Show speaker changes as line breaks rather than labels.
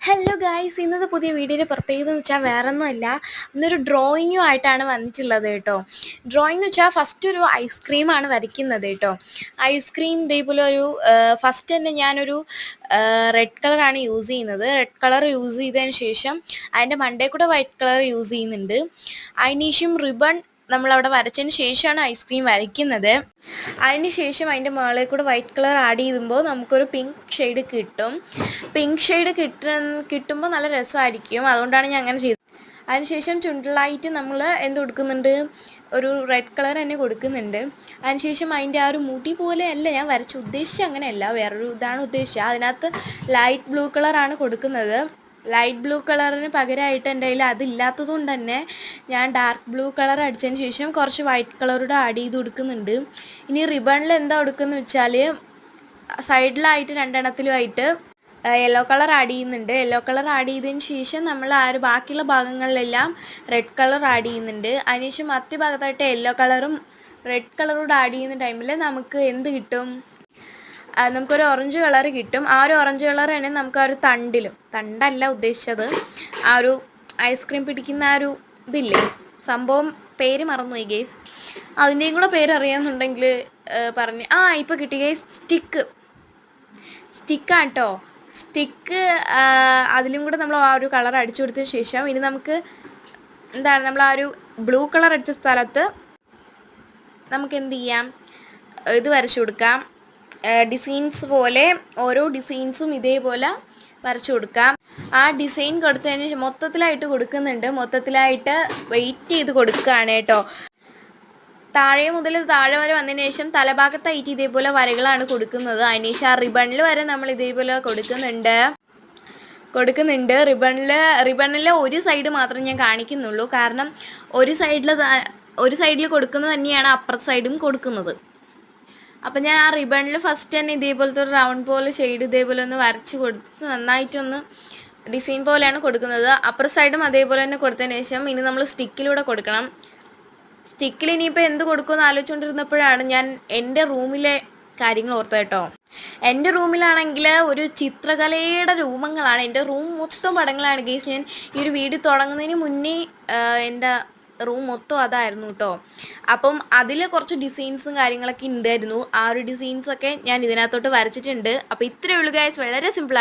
Hello guys, ഇന്നത്തെ പുതിയ വീഡിയോയുടെ പ്രത്യേകത എന്ന് വെച്ചാൽ വേറെ ഒന്നുമല്ല, ഇന്നൊരു ഡ്രോയിങ്ങും ആയിട്ടാണ് വന്നിട്ടുള്ളത് കേട്ടോ. ഡ്രോയിങ് എന്ന് വെച്ചാൽ ഫസ്റ്റ് ഒരു ഐസ്ക്രീമാണ് വരയ്ക്കുന്നത് കേട്ടോ. ഐസ്ക്രീം ഇതേപോലെ ഒരു ഫസ്റ്റ് തന്നെ ഞാനൊരു റെഡ് കളറാണ് യൂസ് ചെയ്യുന്നത്. റെഡ് കളർ യൂസ് ചെയ്തതിന് ശേഷം അതിൻ്റെ മണ്ടേ കൂടെ വൈറ്റ് കളർ യൂസ് ചെയ്യുന്നുണ്ട്. അതിനുശേഷം റിബൺ നമ്മളവിടെ വരച്ചതിന് ശേഷമാണ് ഐസ്ക്രീം വരയ്ക്കുന്നത്. അതിന് ശേഷം അതിൻ്റെ മുകളിൽ കൂടെ വൈറ്റ് കളർ ആഡ് ചെയ്യുമ്പോൾ നമുക്കൊരു പിങ്ക് ഷെയ്ഡ് കിട്ടും. പിങ്ക് ഷെയ്ഡ് കിട്ടുമ്പോൾ നല്ല രസമായിരിക്കും, അതുകൊണ്ടാണ് ഞാൻ അങ്ങനെ ചെയ്തത്. അതിനുശേഷം ചുണ്ടിലായിട്ട് നമ്മൾ എന്ത് കൊടുക്കുന്നുണ്ട്, ഒരു റെഡ് കളർ തന്നെ കൊടുക്കുന്നുണ്ട്. അതിനുശേഷം അതിൻ്റെ ആ ഒരു മുടി പോലെയല്ല ഞാൻ വരച്ച് ഉദ്ദേശിച്ച, അങ്ങനെയല്ല, വേറൊരു ഇതാണ് ഉദ്ദേശിച്ചത്. അതിനകത്ത് ലൈറ്റ് ബ്ലൂ കളറാണ് കൊടുക്കുന്നത്. ലൈറ്റ് ബ്ലൂ കളറിന് പകരമായിട്ട് എൻ്റെ കയ്യിൽ അതില്ലാത്തത് കൊണ്ട് തന്നെ ഞാൻ ഡാർക്ക് ബ്ലൂ കളർ അടിച്ചതിന് ശേഷം കുറച്ച് വൈറ്റ് കളറൂടെ ആഡ് ചെയ്ത് കൊടുക്കുന്നുണ്ട്. ഇനി റിബണിൽ എന്താ കൊടുക്കുന്നത് വെച്ചാൽ സൈഡിലായിട്ട് രണ്ടെണ്ണത്തിലുമായിട്ട് യെല്ലോ കളർ ആഡ് ചെയ്യുന്നുണ്ട്. യെല്ലോ കളർ ആഡ് ചെയ്തതിന് ശേഷം നമ്മൾ ആ ഒരു ബാക്കിയുള്ള ഭാഗങ്ങളിലെല്ലാം റെഡ് കളർ ആഡ് ചെയ്യുന്നുണ്ട്. അതിനുശേഷം മധ്യ ഭാഗത്തായിട്ട് യെല്ലോ കളറും റെഡ് കളറൂടെ ആഡ് ചെയ്യുന്ന ടൈമിൽ നമുക്ക് എന്ത് കിട്ടും, നമുക്കൊരു ഓറഞ്ച് കളർ കിട്ടും. ആ ഒരു ഓറഞ്ച് കളർ തന്നെ നമുക്ക് ആ ഒരു തണ്ടല്ല ഉദ്ദേശിച്ചത്, ആ ഒരു ഐസ്ക്രീം പിടിക്കുന്ന ആ ഒരു ഇതില്ലേ സംഭവം, പേര് മറന്നുപോയി ഗേസ്, അതിൻ്റെയും കൂടെ പേര് അറിയാമെന്നുണ്ടെങ്കിൽ പറഞ്ഞ് ഇപ്പോൾ കിട്ടി ഗേസ്. സ്റ്റിക്കാണ് കേട്ടോ. സ്റ്റിക്ക് അതിലും കൂടെ നമ്മൾ ആ ഒരു കളർ അടിച്ചു കൊടുത്തതിന് ശേഷം ഇനി നമുക്ക് എന്താണ്, നമ്മൾ ആ ഒരു ബ്ലൂ കളർ അടിച്ച സ്ഥലത്ത് നമുക്ക് എന്ത് ചെയ്യാം, ഇത് വരച്ചു കൊടുക്കാം. ഡിസൈൻസ് പോലെ ഓരോ ഡിസൈൻസും ഇതേപോലെ വരച്ചു കൊടുക്കാം. ആ ഡിസൈൻ കൊടുത്തതിന് മൊത്തത്തിലായിട്ട് കൊടുക്കുന്നുണ്ട്. മൊത്തത്തിലായിട്ട് വെയിറ്റ് ചെയ്ത് കൊടുക്കുകയാണ് കേട്ടോ. താഴെ മുതൽ താഴെ വരെ വന്നതിന് ശേഷം തലഭാഗത്തായിട്ട് ഇതേപോലെ വരകളാണ് കൊടുക്കുന്നത്. അതിനുശേഷം ആ റിബണിൽ വരെ നമ്മൾ ഇതേപോലെ കൊടുക്കുന്നുണ്ട്. റിബണിൽ ഒരു സൈഡ് മാത്രം ഞാൻ കാണിക്കുന്നുള്ളൂ, കാരണം ഒരു സൈഡിൽ കൊടുക്കുന്നത് തന്നെയാണ് അപ്പുറത്തെ സൈഡും കൊടുക്കുന്നത്. അപ്പം ഞാൻ ആ റിബണിൽ ഫസ്റ്റ് തന്നെ ഇതേപോലത്തെ ഒരു റൗണ്ട് പോലെ ഷെയ്ഡ് ഇതേപോലെ ഒന്ന് വരച്ച് കൊടുത്ത് നന്നായിട്ടൊന്ന് ഡിസൈൻ പോലെയാണ് കൊടുക്കുന്നത്. അപ്പുറത്തെ സൈഡും അതേപോലെ തന്നെ കൊടുത്തതിന് ശേഷം ഇനി നമ്മൾ സ്റ്റിക്കിലൂടെ കൊടുക്കണം. സ്റ്റിക്കിൽ ഇനിയിപ്പോൾ എന്ത് കൊടുക്കുമെന്ന് ആലോചിച്ചുകൊണ്ടിരുന്നപ്പോഴാണ് ഞാൻ എൻ്റെ റൂമിലെ കാര്യങ്ങൾ ഓർത്തത് കേട്ടോ. എൻ്റെ റൂമിലാണെങ്കിൽ ഒരു ചിത്രകലയുടെ രൂപങ്ങളാണ്, എൻ്റെ റൂം മൊത്തം പടങ്ങളാണ് ഗേസ്. ഞാൻ ഈ ഒരു വീഡിയോ തുടങ്ങുന്നതിന് മുന്നേ എൻ്റെ റൂം മൊത്തം അതായിരുന്നു കേട്ടോ. അപ്പം അതിൽ കുറച്ച് ഡിസൈൻസും കാര്യങ്ങളൊക്കെ ഉണ്ടായിരുന്നു. ആ ഒരു ഡിസൈൻസൊക്കെ ഞാൻ ഇതിനകത്തോട്ട് വരച്ചിട്ടുണ്ട്. അപ്പോൾ ഇത്രയേ ഉള്ളൂ ഗൈസ്, വളരെ സിമ്പിളാണ്.